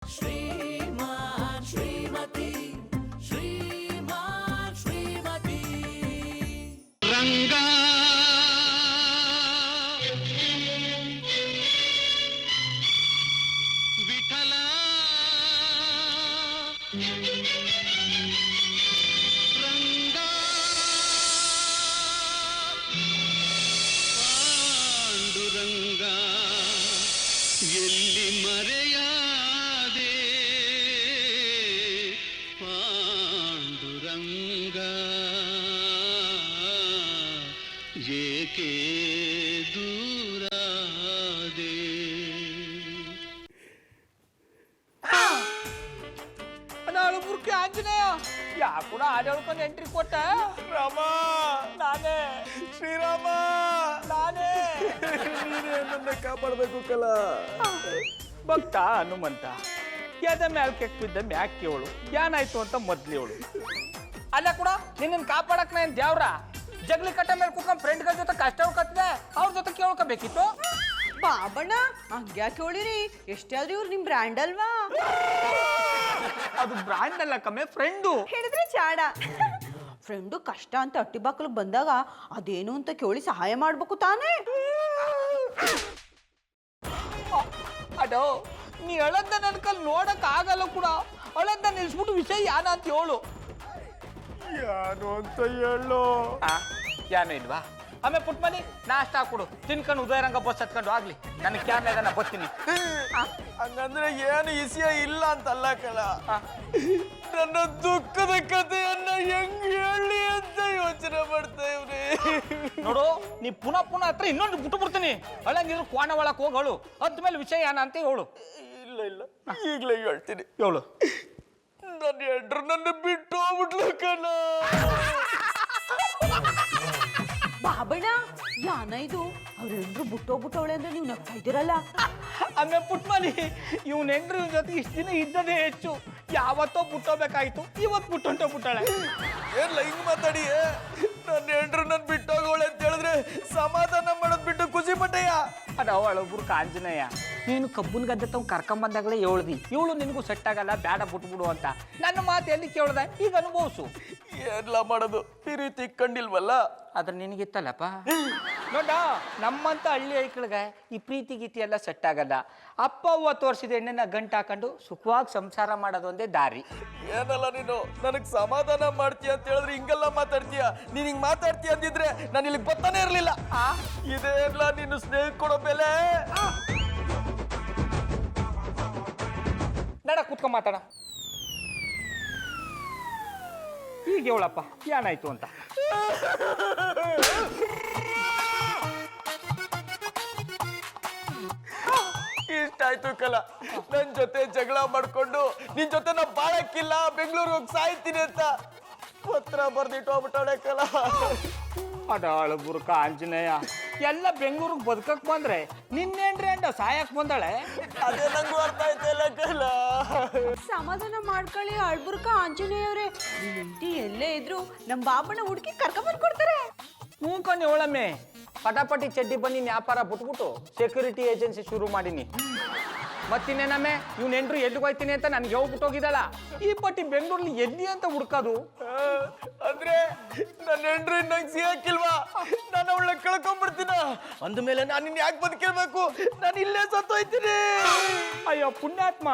ಶ್ರೀಮಾನ್ ಶ್ರೀಮತಿ ಶ್ರೀಮಾನ್ ಶ್ರೀಮತಿ ರಂಗ ವಿಠಲ ರಂಗ ಪಾಂಡುರಂಗ ಎಲ್ಲಿ ಮರೆಯಾದೆ ಪಾಂಡುರಂಗ ಏಕೆ ದೂರಾದೆ. ಬುರ್ಕಿ ಆಂಜನೇಯ ಯಾಕೂಡ ಆಡಳ್ಕೊಂಡು ಎಂಟ್ರಿ ಕೊಟ್ಟ ರಾಮ ನಾನೇ ಶ್ರೀರಾಮ ನಾನೇ ನೀನೇ ನನ್ನ ಕಾಪಾಡಬೇಕು ಕಲ ಭಕ್ತ ಹನುಮಂತ ಎದ ಮ್ಯಾಲ್ ಕೆಕ್ಕಿದ್ದ ಮ್ಯಾಕ್ ಕೇಳು ಏನಾಯ್ತು ಅಂತ ಮೊದ್ಲು ಹೇಳು ಅಲ್ಲ ಕೂಡ ನಿನ್ನ ಕಾಪಾಡಕ್ ನಾನು ದೇವ್ರ ಜಗ್ಲಿ ಕಟ್ಟ ಮೇಲೆ ಕುತ್ಕೊಂಡ್ ಫ್ರೆಂಡ್ಗಳ ಜೊತೆ ಕಷ್ಟ ಕತ್ತಿದೆ ಅವ್ರ ಜೊತೆ ಕೇಳ್ಕೋಬೇಕಿತ್ತು. ಬಾಬಣ್ಣ ಹಂಗ್ಯಾಕೆ ಹೇಳಿರಿ, ಎಷ್ಟೇ ಆದ್ರೂ ಇವ್ರು ನಿಮ್ ಬ್ರ್ಯಾಂಡ್ ಅಲ್ವಾ? ಅದು ಬ್ರಾಂಡ್ ಅಲ್ಲ ಕಮ್ಮೆ ಫ್ರೆಂಡು ಹೇಳಿದ್ರೆ ಚಾಡ. ಫ್ರೆಂಡು ಕಷ್ಟ ಅಂತ ಅಟ್ಟಿ ಬಾಕಲು ಬಂದಾಗ ಅದೇನು ಅಂತ ಕೇಳಿ ಸಹಾಯ ಮಾಡ್ಬೇಕು ತಾನೇ. ಅಡೋ ನೀ ಅಳದ್ದ ನನ್ನ ಕಲ್ ನೋಡಕ್ ಆಗಲ್ಲ ಕೂಡ ಅಳದ್ದ ನಿಲ್ಸ್ಬಿಟ್ಟು ವಿಷಯ ಯಾನ ಅಂತ ಹೇಳು. ಯಾನು ಅಂತ ಹೇಳು. ಯಾನು ಇಲ್ವಾ? ಆಮೇಲೆ ಪುಟ್ಮನಿ ನಾಷ್ಟ ಹಾಕೊಡು ತಿನ್ಕೊಂಡು ಉದಯರಂಗ ಬಸ್ ಹತ್ಕೊಂಡು ಆಗ್ಲಿ ನನಗೆ ಕ್ಯಾಮ್ರಾಗ ನಾ ಬರ್ತೀನಿ. ಹಂಗಂದ್ರೆ ಏನು ವಿಷಯ ಇಲ್ಲ ಅಂತಲ್ಲ ಕಲ, ನನ್ನ ದುಃಖದ ಕಥೆಯನ್ನ ಹೆಂಗ್ ಹೇಳಿ ಅಂತ ಯೋಚನೆ ಮಾಡ್ತಾ ಇವ್ರಿ. ನೋಡು ನೀ ಪುನಃ ಹತ್ರ ಇನ್ನೊಂದು ಬಿಟ್ಟು ಬಿಡ್ತೀನಿ. ಅಳಂಗಿದ್ರು ಕೋಣ ಒಳಕ್ ಹೋಗಳು ಅದ್ ಮೇಲೆ ವಿಷಯ ಏನ ಅಂತ ಹೇಳು. ಇಲ್ಲ ಇಲ್ಲ ಈಗ್ಲೇ ಹೇಳ್ತೀನಿ. ಹೇಳು. ನನ್ನ ಹೆಂಡ್ರು ನನ್ನ ಬಿಟ್ಟು ಹೋಗ್ಬಿಟ್ಲು ಕಣ. ಬಾಬಣ್ಣ ಯಾನ ಇದು? ಅವ್ರೆಂಡ್ರು ಬಿಟ್ಟೋಗ್ಬಿಟ್ಟವಳೆ ಅಂದ್ರೆ ನೀವು ನಗ್ತಾ ಇದ್ದೀರಲ್ಲ. ಆಮೇಲೆ ಪುಟ್ಮನಿ ಇವ್ನ ಹೆಂಡ್ರು ಇವ್ನ ಜೊತೆ ಇಷ್ಟು ದಿನ ಇದ್ದದೇ ಹೆಚ್ಚು. ಯಾವತ್ತೋ ಬಿಟ್ಟೋಗ್ಬೇಕಾಯ್ತು, ಇವತ್ತು ಬಿಟ್ಟೊಂಟೋ ಬಿಟ್ಟಾಳೆ. ಏನ್ಲ ಹಿಂಗ್ ಮಾತಾಡಿ? ನನ್ನ ಹೆಂಡ್ರು ನನ್ ಬಿಟ್ಟೋಗೋಳೆ ಅಂತ ಹೇಳಿದ್ರೆ ಸಮಾಧಾನ ಮಾಡೋದ್ ಬಿಟ್ಟು ಖುಷಿ ಪಟ್ಟಯ್ಯ. ಅದು ಅವಳೊಬ್ರು ಕಾಂಜನೇಯ ನೀನು ಕಬ್ಬನ್ ಗದ್ದೆ ತಗೊಂಡು ಕರ್ಕೊಂಬಂದಾಗಲೇ ಹೇಳ್ದಿ ಇವಳು ನಿನಗೂ ಸೆಟ್ ಆಗಲ್ಲ ಬೇಡ ಬಿಟ್ಬಿಡು ಅಂತ. ನನ್ನ ಮಾತು ಎಲ್ಲಿ ಕೇಳ್ದೆ ಈಗ ಅನುಭವಿಸು. ಏನ್ಲ ಮಾಡೋದು, ಈ ರೀತಿ ಕಂಡಿಲ್ವಲ್ಲ. ಆದ್ರೆ ನಿನಗಿತ್ತಲ್ಲಪ್ಪ. ನೋಡ ನಮ್ಮಂತ ಹಳ್ಳಿ ಐಕ್ಳಿಗೆ ಈ ಪ್ರೀತಿ ಗೀತಿ ಎಲ್ಲ ಸೆಟ್ ಆಗಲ್ಲ. ಅಪ್ಪ ಅವ್ವ ತೋರಿಸಿದ ಎಣ್ಣೆನ ಗಂಟು ಹಾಕೊಂಡು ಸುಖವಾಗಿ ಸಂಸಾರ ಮಾಡೋದೊಂದೇ ದಾರಿ. ಏನಲ್ಲ ನೀನು ನನಗ್ ಸಮಾಧಾನ ಮಾಡ್ತೀಯ ಅಂತ ಹೇಳಿದ್ರೆ ಹಿಂಗೆಲ್ಲ ಮಾತಾಡ್ತೀಯ. ನೀನ್ ಹಿಂಗ್ ಮಾತಾಡ್ತೀಯ ಅಂದಿದ್ರೆ ನಾನು ಇಲ್ಲಿ ಗೊತ್ತಾನೆ ಇರ್ಲಿಲ್ಲ. ಇದೇನ್ಲ ನೀನು ಸ್ನೇಹ ಕೊಡೋ ಬೆಲೆ. ನಡ ಕೂತ್ಕೊಂಡ್ ಮಾತಾಡ. ಈಗ ಹೇಳಪ್ಪ ಏನಾಯ್ತು ಅಂತ. ಇಷ್ಟಾಯ್ತು ಕಲ, ನನ್ ಜೊತೆ ಜಗಳ ಮಾಡ್ಕೊಂಡು ನಿನ್ ಜೊತೆ ನಾ ಬಾಳಕ್ಕಿಲ್ಲ, ಬೆಂಗಳೂರಿಗೆ ಹೋಗಿ ಸಾಯ್ತೀನಿ ಅಂತ ಪತ್ರ ಬರ್ದಿಟ್ಟು ಹೋಗ್ಬಿಟ್ಟಾಳೆ ಕಲ. ಅದಾಳು ಬುರ್ಕ ಆಂಜನೇಯ ಎಲ್ಲ ಬೆಂಗಳೂರಿಗೆ ಬದುಕಕ್ ಬಂದ್ರೆ ನಿನ್ನೇನ್ರಿ ಅಂಡ ಸಾಯಕ್ ಬಂದಾಳೆ. ಅದೇ ನಂಗೂ ಅರ್ಥ ಆಯ್ತಲ್ಲ ಕಲ. ಸಮಾಧಾನ ಮಾಡ್ಕೊಳ್ಳಿ ಅಳ್ಬುರ್ಕ ಆಂಜನೇಯವ್ರೆ. ನಿಂಟಿ ಎಲ್ಲೇ ಇದ್ರು ನಮ್ ಬಾಬಣ್ಣ ಹುಡುಕಿ ಕರ್ಕೊಂಡ್ಬಂದ್ಕೊಡ್ತಾರೆ. ಮೂಕಂಡು ಹೇಳಮ್ಮೆ ಪಟಾಪಟಿ ಚಡ್ಡಿ ಬನ್ನಿ ವ್ಯಾಪಾರ ಬಿಟ್ಬಿಟ್ಟು ಸೆಕ್ಯೂರಿಟಿ ಏಜೆನ್ಸಿ ಶುರು ಮಾಡೀನಿ. ಮತ್ತಿನ್ನೇನಮ್ಮೆ ಇವ್ನ ಹೆಂಡ್ರು ಎಲ್ಲಿಗೆ ಹೋಯ್ತೀನಿ ಅಂತ ನನ್ಗೆ ಹೋಗ್ಬಿಟ್ಟು ಹೋಗಿದ್ದಲ್ಲ. ಈ ಪಟ್ಟಿ ಬೆಂಗಳೂರಲ್ಲಿ ಎಲ್ಲಿ ಅಂತ ಹುಡ್ಕೋದು. ಅಂದ್ರೆ ನನ್ನ ಹೆಂಡ್ರು ನಂಗೆ ಸಿಗಕ್ಕಿಲ್ವಾ? ನಾನು ಅವಳ ಕಳ್ಕೊಂಡ್ಬಿಡ್ತೀನ ಅಂದ್ಮೇಲೆ ನಾನು ಇನ್ ಯಾಕೆ ಬದುಕಿರ್ಬೇಕು? ನಾನು ಇಲ್ಲೇ ಸತ್ತೋಯ್ತೀನಿ. ಅಯ್ಯೋ ಪುಣ್ಯಾತ್ಮ,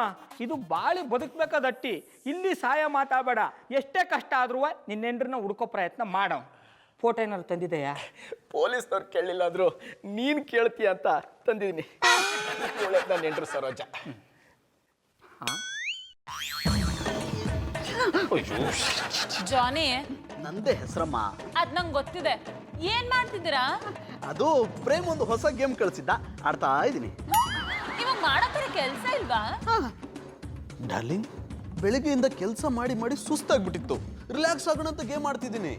ಇದು ಬಾಳಿ ಬದುಕ್ಬೇಕಾದಟ್ಟಿ. ಇಲ್ಲಿ ಸಹಾಯ ಮಾತಾಡಬೇಡ. ಎಷ್ಟೇ ಕಷ್ಟ ಆದ್ರೂ ನಿನ್ನ ಹೆಂಡ್ರನ್ನ ಹುಡ್ಕೋ ಪ್ರಯತ್ನ ಮಾಡೋ. ಫೋಟೋ ಏನಾದ್ರು ತಂದಿದೆಯಾ? ಪೊಲೀಸ್ನವ್ರು ಕೇಳಿಲ್ಲ ಅಂದ್ರು ನೀನ್ ಕೇಳ್ತೀಯ ಅಂತ ತಂದಿದ್ದೀನಿ. ನನ್ನ ಹೆಂಡ್ರು ಸರೋಜ. ಜಾನಿ, ನಂದೇ ಹೆಸರಮ್ಮ. ಅದ್ ನಂಗೆ ಗೊತ್ತಿದೆ. ಏನ್ ಮಾಡ್ತಿದ್ದೀರಾ? ಅದು ಪ್ರೇಮ್ ಒಂದು ಹೊಸ ಗೇಮ್ ಕಳಿಸಿದ್ದ, ಆಡ್ತಾ ಇದ್ದೀನಿ. ಇವಾಗ ಮಾಡೋ ಕೆಲ್ಸ ಇಲ್ವಾ? ಡಾರ್ಲಿಂಗ್, ಬೆಳಿಗ್ಗೆಯಿಂದ ಕೆಲಸ ಮಾಡಿ ಮಾಡಿ ಸುಸ್ತಾಗ್ಬಿಟ್ಟಿತ್ತು. ರಿಲ್ಯಾಕ್ಸ್ ಆಗೋಣ ಅಂತ ಗೇಮ್ ಆಡ್ತಿದ್ದೀನಿ.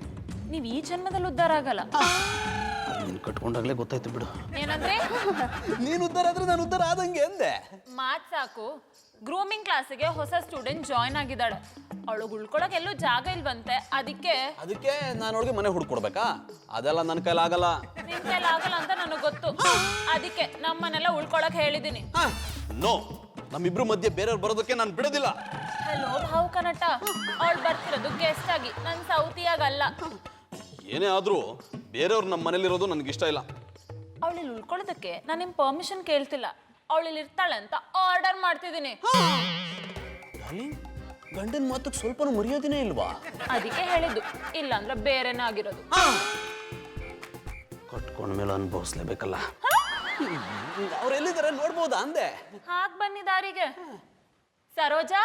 ನೀವ್ ಈ ಜನ್ಮದಲ್ಲಿ ಉದ್ಧಾರ ಆಗಲ್ಲ. ನೀನು ಕಟ್ಕೊಂಡಾಗ್ಲೇ ಗೊತ್ತಾಯ್ತು ಬಿಡು. ಏನಂದ್ರೆ? ನೀನು ಉದ್ಧಾರ ಆದ್ರೆ ನಾನು ಉದ್ಧಾರ ಆದಂಗೆ ಅಂದೆ. ಮಾತ್ ಸಾಕು. ಗ್ರೂಮಿಂಗ್ ಕ್ಲಾಸಿಗೆ ಹೊಸ ಸ್ಟೂಡೆಂಟ್ ಜಾಯ್ನ್ ಆಗಿದ್ದಾಳೆ. ಅವಳಿಗೆ ಉಳ್ಕೊಳಕ್ ಎಲ್ಲೂ ಜಾಗ ಇಲ್ವಂತೆ. ಅದಕ್ಕೆ ನಾನು ಅವಳಿಗೆ ಮನೆ ಹುಡ್ಕೊಡ್ಬೇಕಾ? ಅದೆಲ್ಲ ನನ್ನ ಕೈಲಾಗಲ್ಲ. ನಿನ್ ಕೈಲಿ ಆಗಲ್ಲ ಅಂತ ನನಗೆ ಗೊತ್ತು. ಅದಕ್ಕೆ ನಮ್ಮನೆಲ್ಲ ಉಳ್ಕೊಳಕ್ ಹೇಳಿದೀನಿ. ನೋ, ನಮ್ಮಿಬ್ರು ಮಧ್ಯೆ ಬೇರೆಯವ್ರು ಬರೋದಕ್ಕೆ ನಾನು ಬಿಡೋದಿಲ್ಲ. ಹೆಲೋ ಭಾವು ಕನಟ, ಅವಳು ಬರ್ತಿರೋದು ಗೆಸ್ಟ್ ಆಗಿ, ನನ್ನ ಸೌತಿಯಾಗಲ್ಲ. ಏನೇ ಆದ್ರೂ ಬೇರೆಯವ್ರು ನಮ್ಮ ಮನೇಲಿರೋದು ನನಗೆ ಇಷ್ಟ ಇಲ್ಲ. ಅವಳಿಲ್ಲಿ ಉಳ್ಕೊಳ್ಳೋದಕ್ಕೆ ನಾನು ನಿಮ್ಮ ಪರ್ಮಿಷನ್ ಕೇಳ್ತಿಲ್ಲ. ಅವಳಿಲ್ಲಿ ಇರ್ತಾಳೆ ಅಂತ ಆರ್ಡರ್ ಮಾಡ್ತಿದ್ದೀನಿ. ಗಂಡನ ಮಾತಕ್ಕೆ ಸ್ವಲ್ಪನೂ ಮರ್ಯಾದೆನೇ ಇಲ್ವಾ? ಅದಕ್ಕೆ ಹೇಳಿದ್ದು, ಇಲ್ಲಾಂದ್ರೆ ಬೇರೆನೇ ಆಗಿರೋದು. ಕಟ್ಕೊಂಡ್ಮೇಲೆ ಅನುಭವಿಸ್ಲೇಬೇಕಲ್ಲ. ಅವ್ರು ಎಲ್ಲಿದ್ದಾರೆ ನೋಡ್ಬೋದಾ ಅಂದೆ? ಹಾಕ್ ಬನ್ನಿ ದಾರಿಗೆ. ಸರೋಜಾ,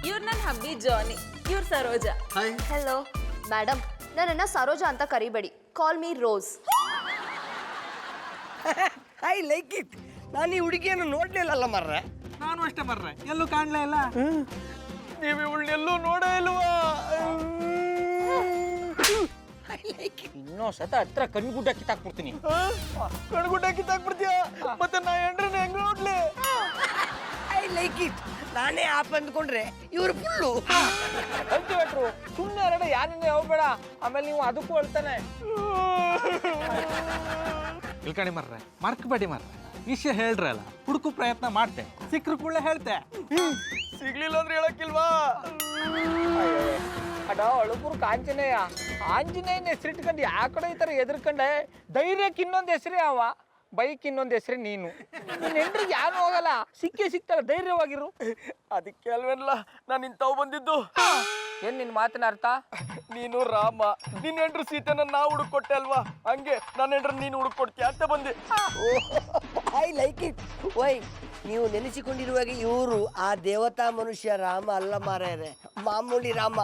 ಇವ್ರು ನನ್ನ ಹಬ್ಬಿ ಜಾನಿ, ಇವ್ರು ಸರೋಜಾ. ಹೆಲೋ ಮೇಡಮ್, ನನ್ನನ್ನು ಸರೋಜಾ ಅಂತ ಕರಿಬೇಡಿ, call me Rose. I like it. ನಾನು ಈ ಹುಡುಗಿಯನ್ನು ನೋಡ್ಲಿಲ್ಲಲ್ಲ ಮರ್ರೆ. ನಾನು ಅಷ್ಟೇ ಬರ್ರೆ, ಎಲ್ಲೂ ಕಾಣ್ಲೇ ಇಲ್ಲ. ನೀವು ಇವಳನ್ನೆಲ್ಲೂ ನೋಡೇ ಇಲ್ವಾ? ಇನ್ನೂ ಸತ ಹತ್ರ ಕಣ್ಗುಡ್ಡ ಕಿತ್ತಾಕ್ಬಿಡ್ತೀನಿ. ಕಣ್ಗುಡ್ಡ ಕಿತ್ತಾಕ್ಬಿಡ್ತೀಯ? ಮತ್ತೆ ನಾ ಎಂಡ್ರನ್ನ ಹೆಂಗ್ ನೋಡ್ಲಿ? I like it. ನಾನೇ ಆಪ್ ಅಂದ್ಕೊಂಡ್ರೆ ಇವ್ರು ಫುಲ್ಲು ಕಲ್ಟಿವೇಟ್ರು. ಸುಮ್ಮನೆ ಎರಡ ಯಾರನ್ನೇ ಹೋಗ್ಬೇಡ, ಆಮೇಲೆ ನೀವು ಅದಕ್ಕೂ ಹೇಳ್ತಾನೆ. ಇಲ್ಕಣಿ ಮರ್ರೆ, ಮರ್ಕಬೇಡಿ ಮರ್ರೆ, ವಿಷಯ ಹೇಳ್ರಲ್ಲ, ಹುಡುಕು ಪ್ರಯತ್ನ ಮಾಡ್ತೆ, ಸಿಕ್ಕರು ಕೂಡ ಹೇಳ್ತೆ. ಸಿಗ್ಲಿಲ್ಲ ಅಂದ್ರೆ ಹೇಳಕ್ಕಿಲ್ವಾ? ಅಡ ಅಳುಪುರ್ ಆಂಜನೇಯ, ಆಂಜನೇಯನ ಹೆಸರಿಟ್ಕೊಂಡು ಯಾ ಕಡೆ ಈ ಥರ ಎದುರ್ಕೊಂಡೆ? ಧೈರ್ಯಕ್ಕೆ ಇನ್ನೊಂದು ಹೆಸರೇ ಅವ, ಬೈಕ್ ಇನ್ನೊಂದು ಹೆಸರೇ ನೀನು. ನಿನ್ನ ಹೆಂಡ್ರಿಗೆ ಯಾರು ಹೋಗಲ್ಲ, ಸಿಕ್ತಾಳೆ, ಧೈರ್ಯವಾಗಿರು. ಅದಕ್ಕೆ ಅಲ್ವೇನಲ್ಲ ನಾನು ಇಂಥವು ಬಂದಿದ್ದು. ಏನ್ ನಿನ್ನ ಮಾತಿನ ಅರ್ಥ? ನೀನು ರಾಮ, ನಿನ್ನ ಹೆಂಡ್ರು ಸೀತೆನ ನಾ ಹುಡುಕೊಟ್ಟೆ ಅಲ್ವಾ, ಹಂಗೆ ನನ್ನ ಹೆಂಡ್ರ ನೀನು ಹುಡುಕೊಡ್ತೀಯ ಅಂತ ಬಂದೆ. I like it. ವೈ ನೀವು ನೆನೆಸಿಕೊಂಡಿರುವಾಗ ಇವರು ಆ ದೇವತಾ ಮನುಷ್ಯ ರಾಮ ಅಲ್ಲ ಮಾರಾಯರೆ, ಮಾಮೂಲಿ ರಾಮ.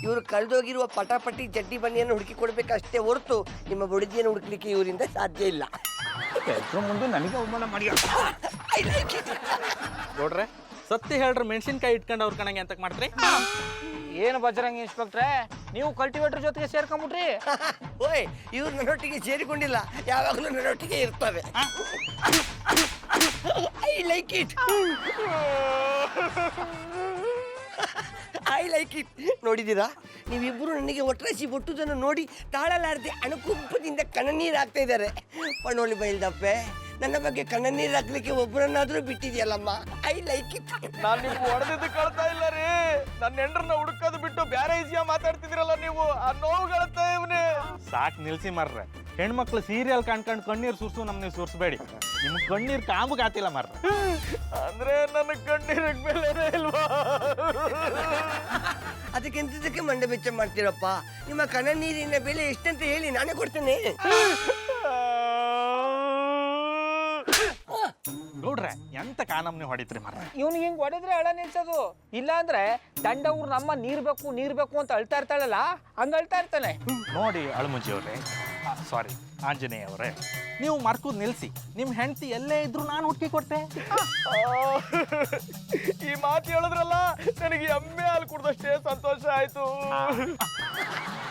ಇವರು ಕಳೆದೋಗಿರುವ ಪಟಾಪಟಿ ಜಡ್ಡಿ ಬನ್ನಿಯನ್ನು ಹುಡುಕಿ ಕೊಡ್ಬೇಕಷ್ಟೇ ಹೊರತು ನಿಮ್ಮ ಬುಡದಿಯನ್ನು ಹುಡುಕ್ಲಿಕ್ಕೆ ಇವರಿಂದ ಸಾಧ್ಯ ಇಲ್ಲ. ಮುಂದೆ ನನಗೆ ಅವಮಾನ ಮಾಡಿ. I like it. ನೋಡ್ರೆ, ಸತ್ಯ ಹೇಳ್ರ ಮೆಣಸಿನ್ಕಾಯಿ ಇಟ್ಕೊಂಡು ಅವ್ರ ಕಣಂಗೆ ಅಂತ ಮಾಡ್ತ್ರಿ. ಏನು ಬಜರಂಗಿ ಇನ್ಸ್ಪೆಕ್ಟ್ರೆ, ನೀವು ಕಲ್ಟಿವೇಟರ್ ಜೊತೆಗೆ ಸೇರ್ಕೊಂಬಿಟ್ರಿ? ಓಯ್, ಇವ್ರು ನನ್ನೊಟ್ಟಿಗೆ ಸೇರಿಕೊಂಡಿಲ್ಲ, ಯಾವಾಗಲೂ ನನ್ನೊಟ್ಟಿಗೆ ಇರ್ತವೆ. I like it. I like it. ನೋಡಿದ್ದೀರಾ, ನೀವಿಬ್ಬರು ನನಗೆ ಒಟ್ರಾಸಿ ಬೊಟ್ಟುದನ್ನು ನೋಡಿ ತಾಳಲಾರದೆ ಅಣುಕುಂಪದಿಂದ ಕಣ್ಣನೀರು ಹಾಕ್ತಾ ಇದ್ದಾರೆ. ಪಣೋಳಿ ಬೈಲ್ದಪ್ಪೆ, ನನ್ನ ಬಗ್ಗೆ ಕಣ್ಣನೀರು ಹಾಕ್ಲಿಕ್ಕೆ ಒಬ್ಬರನ್ನಾದ್ರೂ ಬಿಟ್ಟಿದ್ಯಲ್ಲಮ್ಮ. I like it. ನಾನು ನಿಮ್ಗೆ ಹೊಡೆದಿದ್ದು ಕಳ್ತಾ ಇಲ್ಲ ರೀ, ನನ್ನ ಹೆಂಡ್ರನ್ನ ಹುಡುಕೋದು ಬಿಟ್ಟು ಬೇರೆ ಈಸಿಯಾಗಿ ಮಾತಾಡ್ತಿದ್ರಲ್ಲ ನೀವು, ಆ ನೋವು ಕಳ್ತಾ ಇವನೇ. ಸಾಕು ನಿಲ್ಸಿ ಮರ್ರೆ, ಹೆಣ್ಮಕ್ಳು ಸೀರಿಯಲ್ ಕಾಣ್ಕೊಂಡು ಕಣ್ಣೀರು ಸುರ್ಸು ನಮ್ಗೆ ನೀವು ಸುರ್ಸ್ಬೇಡಿ. ನಿಮ್ಗೆ ಕಣ್ಣೀರು ಕಾಂಬುಗೆ ಆತಿಲ್ಲ ಮರ್ರೆ. ಅಂದ್ರೆ ನನ್ನ ಕಣ್ಣೀರಿಗೆ ಬೆಲೆನೇ ಇಲ್ವಾ? ಅದಕ್ಕೆ ಎಂತದಕ್ಕೆ ಮಂಡೆ ಬೆಚ್ಚ ಮಾಡ್ತೀರಪ್ಪ? ನಿಮ್ಮ ಕಣ್ಣನೀರಿನ ಬೆಲೆ ಎಷ್ಟಂತ ಹೇಳಿ ನಾನೇ ಕೊಡ್ತೇನೆ. ನೋಡ್ರೆ, ಎಂತ ಕಾನಮ್ನಿ ಹೊಡಿತ್ರಿ ಮರ್ರೆ. ಇವ್ನಿಗೆ ಹಿಂಗೆ ಹೊಡೆದ್ರೆ ಹಳ ನಿಲ್ಸೋದು, ಇಲ್ಲ ಅಂದ್ರೆ ದಂಡ ಊರು ನಮ್ಮ ನೀರ್ ಬೇಕು ಅಂತ ಅಳ್ತಾ ಇರ್ತಾಳಲ್ಲ, ಹಂಗ ಅಳ್ತಾ ಇರ್ತಾನೆ. ನೋಡಿ ಅಳ್ಮುಂಜಿ ಅವ್ರೆ, ಸಾರಿ ಆಂಜನೇಯ ಅವರೇ, ನೀವು ಮರ್ಕುದ್ ನಿಲ್ಸಿ. ನಿಮ್ಮ ಹೆಂಡತಿ ಎಲ್ಲೇ ಇದ್ರು ನಾನು ಹುಡುಕಿ ಕೊಡ್ತೆ. ಈ ಮಾತು ಹೇಳಿದ್ರಲ್ಲ, ನನಗೆ ಎಮ್ಮೆ ಹಾಲು ಕುಡ್ದಷ್ಟೇ ಸಂತೋಷ ಆಯ್ತು.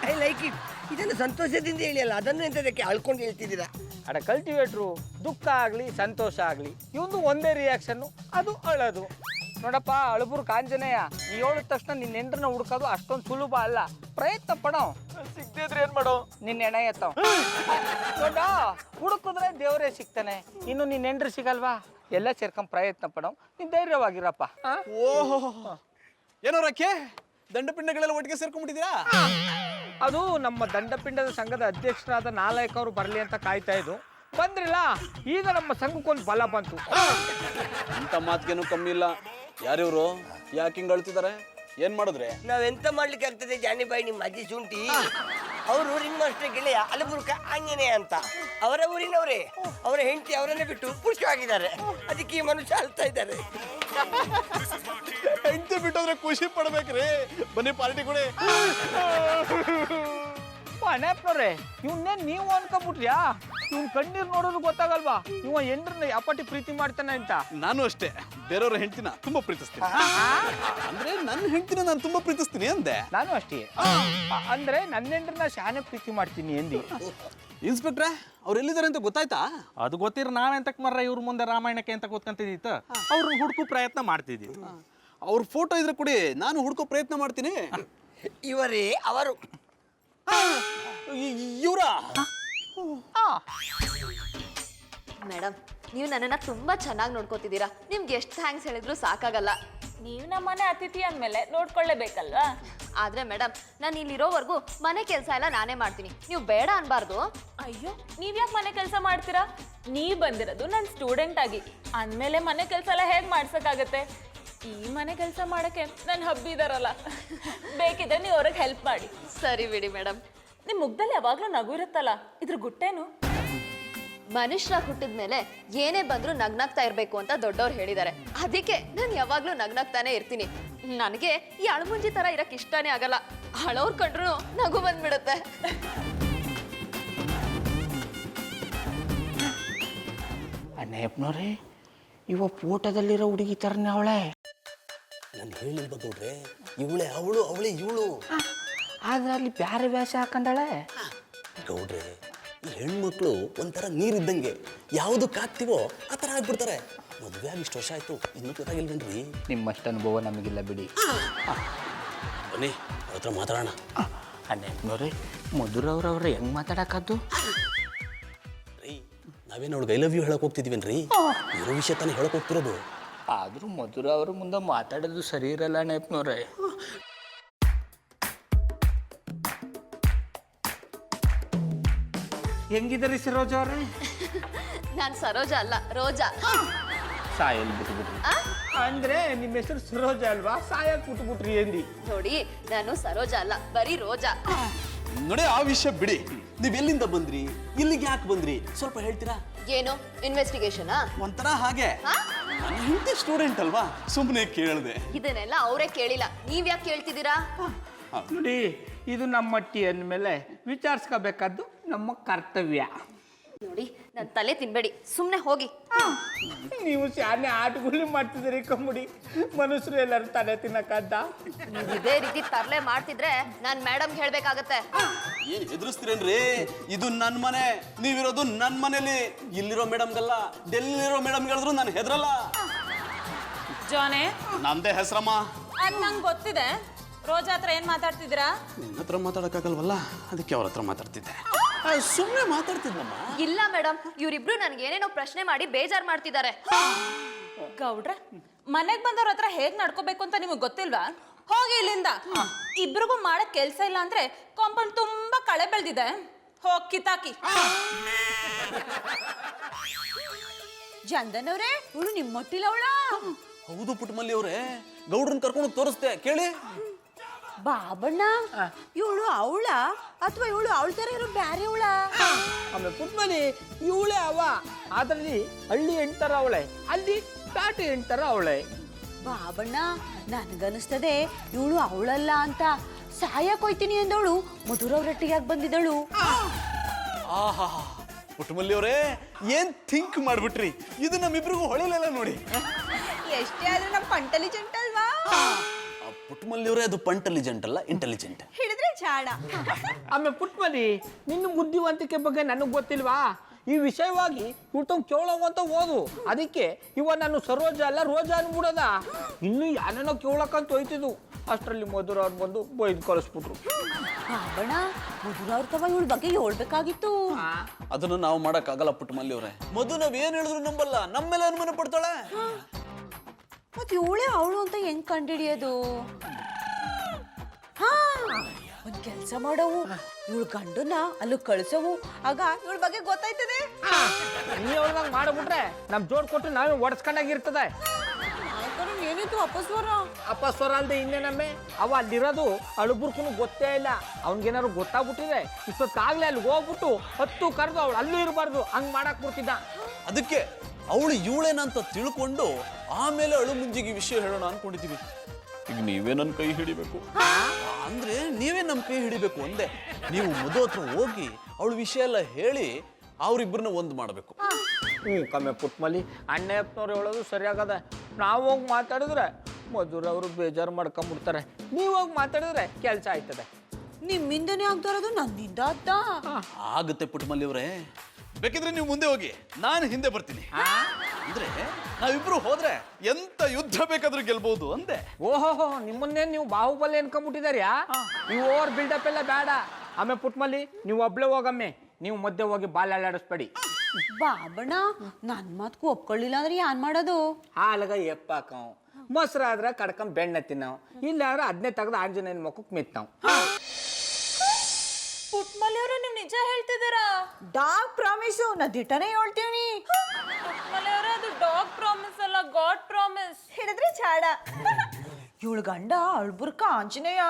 I like it. ಇದನ್ನು ಸಂತೋಷದಿಂದ ಹೇಳಿ ಅಲ್ಲ, ಅದನ್ನು ಎಂತದಕ್ಕೆ ಅಳ್ಕೊಂಡು ಹೇಳ್ತಿದ್ದೀರಾ? ಅಡ ಕಲ್ಟಿವೇಟ್ರು, ದುಃಖ ಆಗ್ಲಿ ಸಂತೋಷ ಆಗ್ಲಿ ಇವಂದು ಒಂದೇ ರಿಯಾಕ್ಷನ್ನು, ಅದು ಅಳೋದು. ನೋಡಪ್ಪ ಅಳಬುರ್ ಕಾಂಜನೇಯ, ನೀ ಹೇಳಿದ ತಕ್ಷಣ ನಿನ್ನ ಹೆಂಡ್ರನ್ನ ಹುಡ್ಕೋದು ಅಷ್ಟೊಂದು ಸುಲಭ ಅಲ್ಲ, ಪ್ರಯತ್ನ ಪಡೋ. ಸಿಗ್ತಿದ್ರೆ ಏನ್ ಮಾಡೋ? ನಿನ್ನ ಎಣೆ ಎತ್ತವ ದೊಡ್ಡ ಹುಡುಕಿದ್ರೆ ದೇವರೇ ಸಿಗ್ತಾನೆ. ಇನ್ನು ನಿನ್ನ ಹೆಂಡ್ರು ಸಿಗಲ್ವಾ? ಎಲ್ಲ ಸೇರ್ಕೊಂಡ್ ಪ್ರಯತ್ನ ಪಡೋ, ನೀನ್ ಧೈರ್ಯವಾಗಿರಪ್ಪ. ಓಹೋ, ಏನೋ ರಕ್ಕೆ ದಂಡಪಿಂಡಗಳೆಲ್ಲ ಒಟ್ಟಿಗೆ ಸೇರ್ಕೊಂಡ್ಬಿಟ್ಟಿದ್ದೀರಾ? ಅದು ನಮ್ಮ ದಂಡಪಿಂಡದ ಸಂಘದ ಅಧ್ಯಕ್ಷರಾದ ನಾಲಾಯಕವರು ಬರಲಿ ಅಂತ ಕಾಯ್ತಾ ಇದ್ದು, ಬಂದ್ರಿಲ್ಲ. ಈಗ ನಮ್ಮ ಸಂಘಕ್ಕೊಂದು ಬಲ ಬಂತು. ಅಂತ ಮಾತಿಗೇನು ಕಮ್ಮಿ ಇಲ್ಲ. ಯಾರಿವ್ರು? ಯಾಕೆ ಹಿಂಗೆ ಅಳ್ತಿದ್ದಾರೆ? ಏನ್ ಮಾಡಿದ್ರೆ? ನಾವೆಂತ ಮಾಡ್ಲಿಕ್ಕೆ ಆಗ್ತದೆ ಜಾನಿಬಾಯಿ, ನಿಮ್ಮ ಅಜ್ಜಿ ಶುಂಠಿ. ಅವರು ರಿಂಗ್ ಮಾಸ್ಟರ್ ಗೆಳೆಯ ಅಲಬುರ್ಕ ಆಂಜನೇಯ ಅಂತ, ಅವರ ಊರಿನವರೇ. ಅವರ ಹೆಂಡತಿ ಅವರನ್ನೇ ಬಿಟ್ಟು ಪುಷ್ಟಿಯಾಗಿದ್ದಾರೆ, ಅದಕ್ಕೆ ಈ ಮನುಷ್ಯ ಅಳ್ತಾ ಇದ್ದಾರೆ. ಹೆಂಡತಿ ಬಿಟ್ಟೋದ್ರೆ ಖುಷಿ ಪಡ್ಬೇಕ್ರಿ. ಬನ್ನಿ ಪಾರ್ಟಿ ಕೊಡಿ. ಅನೇಪ್ನವ್ರೆ, ಇವನ್ನೇನು ನೀವು ಅನ್ಕೊಂಬಿಟ್ರ್ಯಾ? ಇವ್ನ ಕಣ್ಣೀರು ನೋಡೋದು ಗೊತ್ತಾಗಲ್ವಾ ಇವ ಹೆಂಡ್ರನ್ನ ಯಾಪಟ್ಟಿ ಪ್ರೀತಿ ಮಾಡ್ತಾನೆ ಅಂತ? ನಾನು ಅಷ್ಟೇ, ಬೇರೆಯವ್ರ ಹೆಂಡತಿನ ತುಂಬಾ ಪ್ರೀತಿಸ್ತೀನಿ. ಅಂದ್ರೆ ನನ್ನ ಹೆಂಡತಿನ ನಾನು ತುಂಬಾ ಪ್ರೀತಿಸ್ತೀನಿ ಅಂದೆ. ನಾನು ಅಷ್ಟೇ, ಅಂದ್ರೆ ನನ್ನ ಹೆಂಡ್ರನ್ನ ಶಾನೆ ಪ್ರೀತಿ ಮಾಡ್ತೀನಿ ಎಂದಿ. ಇನ್ಸ್ಪೆಕ್ಟ್ರೆ ಅವ್ರು ಎಲ್ಲಿದ್ದಾರೆ ಅಂತ ಗೊತ್ತಾಯ್ತಾ? ಅದು ಗೊತ್ತಿರ ನಾವೆಂತಕ್ಕೆ ಮರ್ರ ಇವ್ರ ಮುಂದೆ ರಾಮಾಯಣಕ್ಕೆ ಅಂತ ಕೂತ್ಕೊಂತಿದ್ದಿತ್ತು. ಅವ್ರನ್ನ ಹುಡುಕು ಪ್ರಯತ್ನ ಮಾಡ್ತಿದ್ವಿ. ಅವ್ರ ಫೋಟೋ ಇದ್ರೆ ಕೊಡಿ, ನಾನು ಹುಡ್ಕೋ ಪ್ರಯತ್ನ ಮಾಡ್ತೀನಿ. ಇವರೇ ಅವರು. ಇವರಾ? ಮೇಡಮ್, ನೀವು ನನ್ನನ್ನು ತುಂಬ ಚೆನ್ನಾಗಿ ನೋಡ್ಕೋತಿದ್ದೀರಾ. ನಿಮ್ಗೆ ಎಷ್ಟು ಥ್ಯಾಂಕ್ಸ್ ಹೇಳಿದ್ರು ಸಾಕಾಗಲ್ಲ. ನೀವು ನಮ್ಮನೆ ಅತಿಥಿ ಅಂದಮೇಲೆ ನೋಡ್ಕೊಳ್ಳೇಬೇಕಲ್ವಾ? ಆದರೆ ಮೇಡಮ್, ನಾನು ಇಲ್ಲಿರೋವರೆಗೂ ಮನೆ ಕೆಲಸ ಎಲ್ಲ ನಾನೇ ಮಾಡ್ತೀನಿ. ನೀವು ಬೇಡ ಅನ್ಬಾರ್ದು. ಅಯ್ಯೋ, ನೀವ್ಯಾಕೆ ಮನೆ ಕೆಲಸ ಮಾಡ್ತೀರಾ? ನೀವು ಬಂದಿರೋದು ನನ್ನ ಸ್ಟೂಡೆಂಟ್ ಆಗಿ, ಅಂದಮೇಲೆ ಮನೆ ಕೆಲಸ ಎಲ್ಲ ಹೇಗೆ ಮಾಡ್ಸೋಕ್ಕಾಗತ್ತೆ? ಈ ಮನೆ ಕೆಲಸ ಮಾಡೋಕ್ಕೆ ನನ್ನ ಹಬ್ಬಿ ಇದಾರಲ್ಲ, ಬೇಕಿದ್ರೆ ನೀವು ಅವ್ರಿಗೆ ಹೆಲ್ಪ್ ಮಾಡಿ. ಸರಿ ಬಿಡಿ ಮೇಡಮ್. ನಿಮ್ಮ ಮುಗ್ದಲ್ಲಿ ಯಾವಾಗಲೂ ನಗು ಇರುತ್ತಲ್ಲ, ಇದ್ರ ಗುಟ್ಟೇನು? ಮನುಷ್ಯರಾಗಿ ಹುಟ್ಟಿದ ಮೇಲೆ ಏನೇ ಬಂದರೂ ನಗ್ನಾಗ್ತಾ ಇರಬೇಕು ಅಂತ ದೊಡ್ಡವ್ರು ಹೇಳಿದ್ದಾರೆ. ಅದಕ್ಕೆ ನಾನು ಯಾವಾಗಲೂ ನಗ್ನಾಗ್ತಾನೆ ಇರ್ತೀನಿ. ನನಗೆ ಈ ಅಳಮುಂಜಿ ಥರ ಇರಕ್ಕೆ ಇಷ್ಟನೇ ಆಗಲ್ಲ. ಅಳೋರ್ ಕಂಡ್ರು ನಗು ಬಂದ್ಬಿಡುತ್ತೆ. ಅಣ್ಣಯ್ಯಪ್ಪನವ್ರೆ, ಇವ ಫೋಟೋದಲ್ಲಿರೋ ಹುಡುಗಿ ಥರನೇ ಅವಳೆ. ನಾನು ಹೇಳಿಲ್ವ ಗೌಡ್ರೆ, ಇವಳೆ ಅವಳು, ಅವಳೇ ಇವಳು. ಆದ್ರೆ ಅಲ್ಲಿ ಬ್ಯಾರೆ ವೇಷ ಹಾಕೊಂಡಾಳೆ. ಗೌಡ್ರೆ, ಈ ಹೆಣ್ಮಕ್ಳು ಒಂಥರ ನೀರಿದ್ದಂಗೆ, ಯಾವುದಕ್ಕೆ ಹಾಕ್ತಿವೋ ಆ ಥರ ಆಗ್ಬಿಡ್ತಾರೆ. ಮದುವೆ ಆಗಿ ಇಷ್ಟು ವರ್ಷ ಆಯ್ತು, ಇನ್ನೂ ಗೊತ್ತಾಗಿಲ್ವೇನ್ರಿ? ನಿಮ್ಮಷ್ಟು ಅನುಭವ ನಮಗಿಲ್ಲ ಬಿಡಿ. ಬನ್ನಿ ಅವ್ರ ಹತ್ರ ಮಾತಾಡೋಣ. ಅಣ್ಣಯ್ಯಪ್ಪನವ್ರೆ, ಮಧುರವ್ರವ್ರೆ ಹೆಂಗ್ ಮಾತಾಡಕ್ಕದ್ದು? ರೀ, ನಾವೇನು ಅವ್ಳಿಗೆ ಐ ಲವ್ ಯು ಹೇಳಕ್ ಹೋಗ್ತಿದ್ವೇನ್ರಿ? ಇರೋ ವಿಷಯ ತಾನೇ ಹೇಳಕ್ ಹೋಗ್ತಿರೋದು. ಆದ್ರೂ ಮಧುರ ಅವ್ರ ಮುಂದೆ ಮಾತಾಡೋದು ಸರಿ ಇರಲ್ಲ ಅಣ್ಣಯ್ಯಪ್ಪನವ್ರೆ. ಹೆಂಗಿದ್ರಿ ಸರೋಜ ಅವ್ರೆ? ನಾನು ಸರೋಜ ಅಲ್ಲ, ರೋಜಾ. ಸಾಯಲ್ ಬಿಟ್ಬಿಟ್ರಿ. ಅಂದ್ರೆ ನಿಮ್ಮ ಹೆಸರು ಸರೋಜ ಅಲ್ವಾ? ಸಾಯಕ್ ಬಿಟ್ಬಿಟ್ರಿ ಎಂದಿ. ನೋಡಿ, ನಾನು ಸರೋಜ ಅಲ್ಲ, ಬರೀ ರೋಜಾ. ನೋಡಿ, ಆ ವಿಷಯ ಬಿಡಿ. ನೀವ್ ಎಲ್ಲಿಂದ ಬಂದ್ರಿ, ಇಲ್ಲಿಗೆ ಯಾಕೆ ಬಂದ್ರಿ, ಸ್ವಲ್ಪ ಹೇಳ್ತೀರಾ? ಏನು ಇನ್ವೆಸ್ಟಿಗೇಷನಾ? ಒಂಥರ ಹಾಗೆ. ನನ್ನ ಹೆಂಡತಿ ಸ್ಟೂಡೆಂಟ್ ಅಲ್ವಾ, ಸುಮ್ಮನೆ ಕೇಳಿದೆ. ಇದನ್ನೆಲ್ಲ ಅವರೇ ಕೇಳಿಲ್ಲ, ನೀವ್ ಯಾಕೆ ಕೇಳ್ತಿದ್ದೀರಾ? ನೋಡಿ, ಇದು ನಮ್ಮ ಟಿ ಅಂದಮೇಲೆ ವಿಚಾರಿಸ್ಕೋಬೇಕಾದ್ದು ನಮ್ಮ ಕರ್ತವ್ಯ. ನೋಡಿ, ನನ್ನ ತಲೆ ತಿನ್ಬೇಡಿ, ಸುಮ್ಮನೆ ಹೋಗಿ. ನೀವು ಶಾನೆ ಆಟಗಳು ಮಾಡ್ತಿದ್ದೀರಿ ಕಮ್ಮುಡಿ. ಮನುಷ್ಯರು ಎಲ್ಲರೂ ತಲೆ ತಿನ್ನಕ್ಕದ್ದ? ನೀವು ಇದೇ ರೀತಿ ತರಲೆ ಮಾಡ್ತಿದ್ರೆ ನಾನು ಮೇಡಮ್ಗೆ ಹೇಳ್ಬೇಕಾಗತ್ತೆ. ಏನ್ ಹೆದರ್ಸ್ತೀರೇನ್ರಿ? ಇದು ನನ್ನ ಮನೆ, ನೀವಿರೋದು ನನ್ನ ಮನೇಲಿ. ಇಲ್ಲಿರೋ ಮೇಡಮ್ಗಲ್ಲ, ಡೆಲ್ಲಿರೋ ಮೇಡಮ್ಗಳಿದ್ರು ನಾನು ಹೆದರಲ್ಲ. ಜಾನೆ, ನಮ್ದೇ ಹೆಸರಮ್ಮ. ಅದು ನಂಗೆ ಗೊತ್ತಿದೆ. ರೋಜಾ ಹತ್ರ ಏನು ಮಾತಾಡ್ತಿದ್ದೀರಾ? ನಿನ್ನ ಹತ್ರ ಮಾತಾಡಕ್ಕಾಗಲ್ವಲ್ಲ, ಅದಕ್ಕೆ ಅವ್ರ ಹತ್ರ ಮಾತಾಡ್ತಿದ್ದೆ. ಸುಮ್ಮನೆ ಮಾತಾಡ್ತಿದ್ನಮ್ಮ. ಇಲ್ಲ ಮೇಡಮ್, ಇವರಿಬ್ರು ನನ್ಗೆ ಏನೇನೋ ಪ್ರಶ್ನೆ ಮಾಡಿ ಬೇಜಾರು ಮಾಡ್ತಿದ್ದಾರೆ. ಗೌಡ್ರೆ, ಮನೆಗೆ ಬಂದವ್ರ ಹತ್ರ ಹೇಗೆ ನಡ್ಕೋಬೇಕು ಅಂತ ನಿಮಗೆ ಗೊತ್ತಿಲ್ವಾ? ಹೋಗಿ ಇಲ್ಲಿಂದ. ಇಬ್ರಿಗೂ ಮಾಡಕ್ ಕೆಲಸ ಇಲ್ಲ ಅಂದ್ರೆ ಕಾಂಪೌಂಡ್ ತುಂಬಾ ಕಳೆ ಬೆಳೆದಿದೆ, ಹೋಗಿ ಕಿತ್ತಾಕಿ. ಚಂದನ್ ಅವ್ರೆ, ಇವಳು ನಿಮ್ಮ ಮಟ್ಟಿಲ ಅವಳ? ಹೌದು ಪುಟ್ಟಮಲ್ಲಿ ಅವರೇ, ಗೌಡ್ರನ್ ಕರ್ಕೊಂಡು ತೋರಿಸ್ದೆ, ಕೇಳಿ. ಬಾಬಣ್ಣ, ಇವಳು ಅವಳ ಅಥವಾ ಇವಳು ಅವಳ ತರ ಇರೋ ಬ್ಯಾರೆ ಅವಳ? ಆಮೇಲೆ ಪುಟ್ಮಲಿ ಇವಳೆ ಅವ, ಅದ್ರಲ್ಲಿ ಹಳ್ಳಿ ಹೆಣ್ತರ ಅವಳೆ, ಅಲ್ಲಿ ಪ್ಯಾಟಿ ಹೆಣ್ತರ ಅವಳೆ. ಬಾಬಣ್ಣ, ನನ್ಗನಿಸ್ತದೆ ಇವಳು ಅವಳಲ್ಲ ಅಂತ. ಸಾಯಕ್ ಹೋಯ್ತೀನಿ ಅಂದವಳು ಮಧುರವ್ರೊಟ್ಟಿಗೆ ಯಾಕೆ ಬಂದಿದ್ದಳು? ಆಹಾ, ಪುಟ್ಟಮಲ್ಲಿ ಅವರೇ, ಏನ್ ಥಿಂಕ್ ಮಾಡ್ಬಿಟ್ರಿ. ಇದು ನಮ್ಮಿಬ್ರಿಗೂ ಹೊಳಿಲೆಲ್ಲ ನೋಡಿ. ಎಷ್ಟೇ ಆದ್ರೂ ನಮ್ಮ ಪಂಟಲಿಜೆಂಟ್ ಅಲ್ವಾ? ಪುಟ್ಟಮಲ್ಲಿ ಅವರೇ, ಅದು ಪಂಟಲಿಜೆಂಟ್ ಅಲ್ಲ, ಇಂಟೆಲಿಜೆಂಟ್. ಹಿಡಿದ್ರೆ ಚಾಡ. ಆಮೇಲೆ ಪುಟ್ಮಲಿ, ನಿನ್ನ ಬುದ್ಧಿವಂತಿಕೆ ಬಗ್ಗೆ ನನಗೆ ಗೊತ್ತಿಲ್ವಾ? ಈ ವಿಷಯವಾಗಿ ಇವ್ರು ಕೇಳೋವಂತ ಓದು. ಅದಕ್ಕೆ ಇವ ನಾನು ಸರೋಜ ಅಲ್ಲ ರೋಜಾ ಅನ್ಬಿಡೋದ. ಇನ್ನು ಯಾನೇನೋ ಕೇಳಕ್ಕಂತ ಹೋಯ್ತಿದ್ವು, ಅಷ್ಟರಲ್ಲಿ ಮಧುರ ಅವ್ರು ಬಂದು ಬೈದು ಕಳಿಸ್ಬಿಟ್ರು. ಬಾಬಣ್ಣ, ಮಧುರವ್ರ ತವ ಇವಳ ಬಗ್ಗೆ ಹೇಳ್ಬೇಕಾಗಿತ್ತು. ಅದನ್ನು ನಾವು ಮಾಡಕ್ಕಾಗಲ್ಲ ಪುಟ್ಟಮಲ್ಲಿ ಅವರೇ. ಮಧು ನಾವ್ ಏನ್ ಹೇಳಿದ್ರು ನಂಬಲ್ಲ, ನಮ್ಮ ಮೇಲೆ ಅನುಮಾನ ಪಡ್ತಾಳೆ. ಮತ್ತೆ ಇವಳೇ ಅವಳು ಅಂತ ಹೆಂಗ್ ಕಂಡಿಡಿಯೋದು? ಹಾ, ಒಂದ್ ಕೆಲ್ಸ ಮಾಡವು, ಇವಳು ಗಂಡನ ಅಲ್ಲಿ ಕಳ್ಸವು, ಆಗ ಇವಳ ಬಗ್ಗೆ ಗೊತ್ತಾಯ್ತದೆ. ನೀ ಅವ್ಳದಂಗೆ ಮಾಡ್ಬಿಟ್ರೆ ನಮ್ ಜೋಡ್ ಕೊಟ್ಟು ನಾವೇ ಒಡ್ಸ್ಕೊಂಡಾಗಿರ್ತದೆ. ಏನಿತ್ತು ಅಪಸ್ವರ? ಅಪಸ್ವರ ಅಲ್ದೆ ಇನ್ನೇನಮ್ಮೆ, ಅವ ಅಲ್ಲಿರೋದು ಅಳುಬುರ್ಕೂ ಗೊತ್ತೇ ಇಲ್ಲ. ಅವ್ನಿಗೇನಾದ್ರು ಗೊತ್ತಾಗ್ಬಿಟ್ಟಿದೆ, ಇಷ್ಟೊತ್ತಾಗ್ಲೇ ಅಲ್ಲಿ ಹೋಗ್ಬಿಟ್ಟು 10 ಕರೆದು ಅವಳು ಅಲ್ಲೂ ಇರಬಾರ್ದು, ಹಂಗ್ ಮಾಡಕ್ ಬಿಡ್ತಿದ್ದ. ಅದಕ್ಕೆ ಅವಳು ಇವಳೇನಂತ ತಿಳ್ಕೊಂಡು ಆಮೇಲೆ ಅಳು ಮುಂಜಿಗೆ ವಿಷಯ ಹೇಳೋಣ ಅನ್ಕೊಂಡಿದೀವಿ. ಈಗ ನೀವೇ ನನ್ನ ಕೈ ಹಿಡಿಬೇಕು. ಅಂದ್ರೆ ನೀವೇ ನಮ್ಮ ಕೈ ಹಿಡಿಬೇಕು ಅಂದೆ. ನೀವು ಮಧು ಹತ್ರ ಹೋಗಿ ಅವಳ ವಿಷಯ ಎಲ್ಲ ಹೇಳಿ ಅವ್ರಿಬ್ರನ್ನ ಒಂದು ಮಾಡಬೇಕು. ಕಮ್ಮಿ ಪುಟ್ಮಲಿ, ಅಣ್ಣಪ್ಪನವ್ರು ಹೇಳೋದು ಸರಿಯಾಗದ. ನಾವು ಹೋಗಿ ಮಾತಾಡಿದ್ರೆ ಮಧುರ ಅವರು ಬೇಜಾರು ಮಾಡ್ಕೊಂಬಿಡ್ತಾರೆ, ನೀವು ಹೋಗಿ ಮಾತಾಡಿದ್ರೆ ಕೆಲಸ ಆಯ್ತದೆ. ನಿಮ್ಮಿಂದನೇ ಆಗ್ತಾ ಇರೋದು ನನ್ನಿಂದ ಅತ್ತ ಆಗುತ್ತೆ ಪುಟ್ಟಮಲ್ಲಿ ಅವರೇ, ಬೇಕಿದ್ರೆ ನೀವು ಮುಂದೆ ಹೋಗಿ, ನಾನು ಹಿಂದೆ ಬರ್ತೀನಿ. ಅಂದ್ರೆ ನಾವಿಬ್ರು ಹೋದ್ರೆ ಎಂತ ಯುದ್ಧ ಬೇಕಾದ್ರೂ ಗೆಲ್ಬಹುದು ಅಂದೆ. ಓಹೋ ನಿಮ್ಮನ್ನೇ ನೀವು ಬಾಹುಬಲಿ ಅನ್ಕೊಂಡ್ಬಿಟ್ಟಿದಾರ್ಯಾ? ನೀವು ಓವರ್ ಬಿಲ್ಡಪ್ ಎಲ್ಲ ಬೇಡ. ಆಮೇಲೆ ಪುಟ್ಮಲ್ಲಿ ನೀವು ಒಬ್ಳೆ ಹೋಗಮ್ಮೆ, ನೀವು ಮಧ್ಯೆ ಹೋಗಿ ಬಾಲ್ ಆಡಾಡಿಸ್ಬೇಡಿ. ಬಾಬಣ್ಣ ನನ್ ಮಾತ್ಕು ಒಪ್ಕೊಳ್ಳಿಲ್ಲ ಅಂದ್ರೆ ಏನ್ ಮಾಡೋದು? ಹಾಲಗ ಎಪ್ಪಾಕವ್, ಮೊಸರಾದ್ರೆ ಕಡ್ಕೊಂಡ್ ಬೆಣ್ಣೆ ತಿನ್ನವ್, ಇಲ್ಲಾದ್ರೆ ಅದನ್ನೇ ತೆಗೆದು ಆಂಜನೇಯನ ಮುಖಕ್ಕೆ ಮೆತ್ತವ್. ಪುಟ್ಮಲ್ಲಿ ಅವರು ನೀವು ನಿಜ ಹೇಳ್ತಿದ್ದೀರಾ? ಡಾಗ್ ಪ್ರಾಮಿಸು, ನಾ ದಿಟ್ಟನೇ ಹೇಳ್ತೀನಿ. ಪುಟ್ಮಲ್ಲಿ ಅವರೇ, ಅದು ಡಾಗ್ ಪ್ರಾಮಿಸ್ ಅಲ್ಲ, ಗಾಡ್ ಪ್ರಾಮಿಸ್. ಹಿಡಿದ್ರೆ ಚಾಡ. ಇವಳು ಗಂಡ ಅಳ್ಬುರ್ಕ ಆಂಜನೇಯ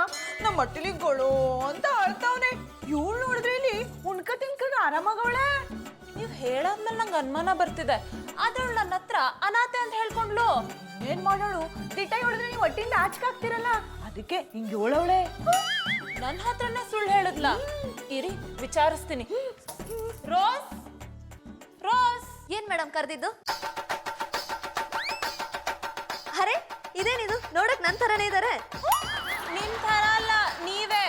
ನಮ್ಮ ಮಟ್ಟಿಲಿಗಳು ಅಂತ ಅಳ್ತಾವನೆ. ಇವಳು ನೋಡಿದ್ರೆ ಇಲ್ಲಿ ಉಣ್ಕ ತಿನ್ಕಾಗ ಆರಾಮಾಗವಳೆ. ನೀವು ಹೇಳಾದ್ಮೇಲೆ ನಂಗೆ ಅನುಮಾನ ಬರ್ತಿದೆ. ಆದ್ರೆ ನನ್ನ ಹತ್ರ ಅನಾಥೆ ಅಂತ ಹೇಳ್ಕೊಂಡ್ಲು. ಏನ್ ಮಾಡೋಳು? ದಿಟ್ಟ ಹೇಳಿದ್ರೆ ನೀವು ಒಟ್ಟಿಂದ ಆಚಕಾಗ್ತಿರಲ್ಲ, ಅದಕ್ಕೆ ಹಿಂಗೆ ಹೇಳವಳೆ. ನನ್ನ ಹತ್ರನೇ ಸುಳ್ಳು ಹೇಳಿದ್ಲ. ಇರಿ ವಿಚಾರಿಸ್ತೀನಿ. Rose, Rose. ಏನ್ ಮೇಡಮ್ ಕರೆದಿದ್ದು? ಅರೆ ಇದೇನಿದು, ನೋಡಕ್ ನನ್ ತರನೇ ಇದಾರೆ. ನಿನ್ ತರ ಅಲ್ಲ, ನೀವೇ.